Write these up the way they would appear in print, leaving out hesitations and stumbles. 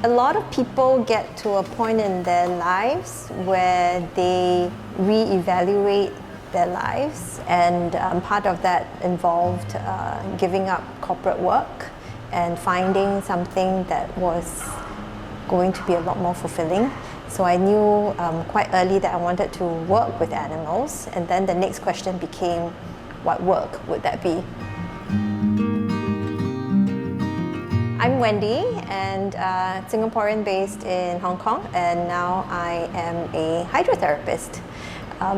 A lot of people get to a point in their lives where they reevaluate their lives, and part of that involved giving up corporate work and finding something that was going to be a lot more fulfilling. So I knew quite early that I wanted to work with animals, and then the next question became, what work would that be? I'm Wendy, and Singaporean based in Hong Kong, and now I am a hydrotherapist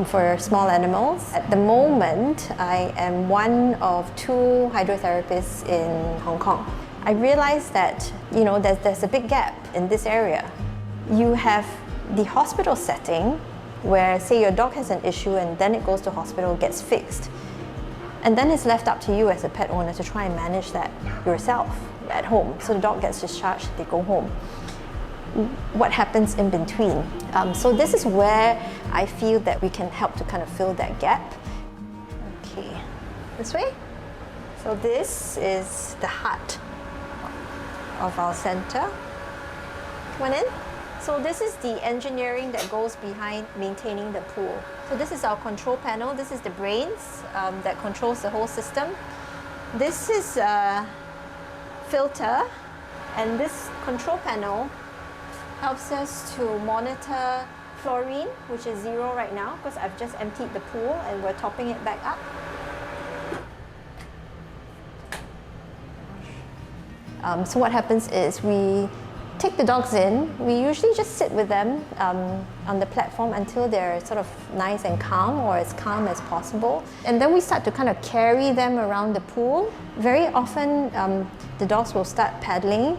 for small animals. At the moment, I am one of 2 hydrotherapists in Hong Kong. I realized that there's a big gap in this area. You have the hospital setting where, say, your dog has an issue and then it goes to hospital, gets fixed. And then it's left up to you as a pet owner to try and manage that yourself at home. So the dog gets discharged, they go home. What happens in between? So this is where I feel that we can help to kind of fill that gap. Okay, this way. So this is the heart of our center. Come on in. So this is the engineering that goes behind maintaining the pool. So this is our control panel. This is the brains that controls the whole system. This is a filter, and this control panel helps us to monitor fluorine, which is 0 right now because I've just emptied the pool and we're topping it back up. So what happens is we take the dogs in. We usually just sit with them on the platform until they're sort of nice and calm, or as calm as possible. And then we start to kind of carry them around the pool. Very often the dogs will start paddling.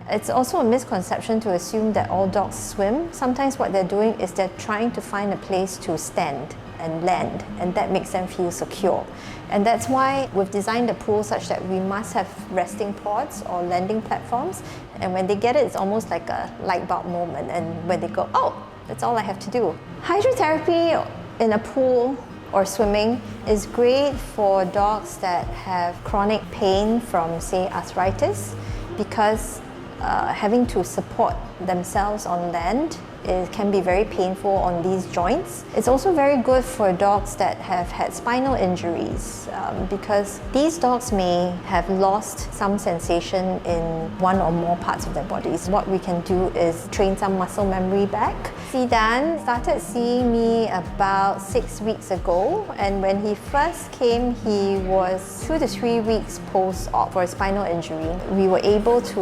It's also a misconception to assume that all dogs swim. Sometimes what they're doing is they're trying to find a place to stand and land, and that makes them feel secure. And that's why we've designed the pool such that we must have resting pods or landing platforms, and when they get it, it's almost like a light bulb moment, and when they go, oh, that's all I have to do. Hydrotherapy in a pool or swimming is great for dogs that have chronic pain from, say, arthritis, because having to support themselves on land, it can be very painful on these joints. It's also very good for dogs that have had spinal injuries because these dogs may have lost some sensation in one or more parts of their bodies. What we can do is train some muscle memory back. Zidane started seeing me about 6 weeks ago, and when he first came, he was 2 to 3 weeks post-op for a spinal injury. We were able to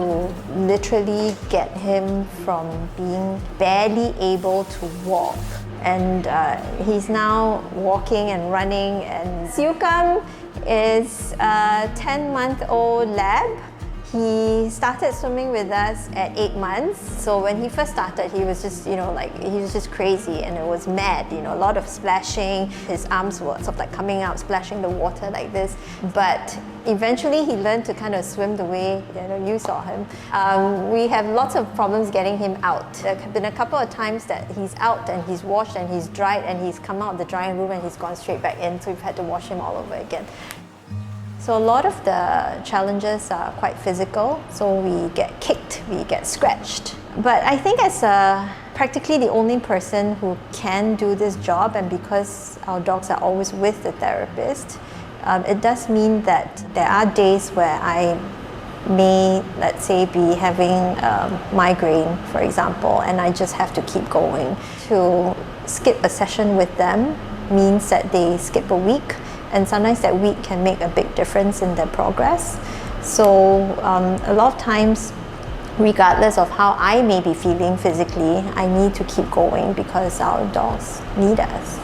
literally get him from being barely able to walk, and he's now walking and running. And Siukam is a 10-month-old lab. He started swimming with us at 8 months. So when he first started, he was just, he was just crazy, and it was mad, a lot of splashing. His arms were sort of like coming out, splashing the water like this. But eventually he learned to kind of swim the way, you saw him. We have lots of problems getting him out. There have been a couple of times that he's out and he's washed and he's dried and he's come out of the drying room and he's gone straight back in. So we've had to wash him all over again. So a lot of the challenges are quite physical. So we get kicked, we get scratched. But I think as practically the only person who can do this job, and because our dogs are always with the therapist, it does mean that there are days where I may, let's say, be having migraine, for example, and I just have to keep going. To skip a session with them means that they skip a week, and sometimes that week can make a big difference in their progress. So a lot of times, regardless of how I may be feeling physically, I need to keep going because our dogs need us.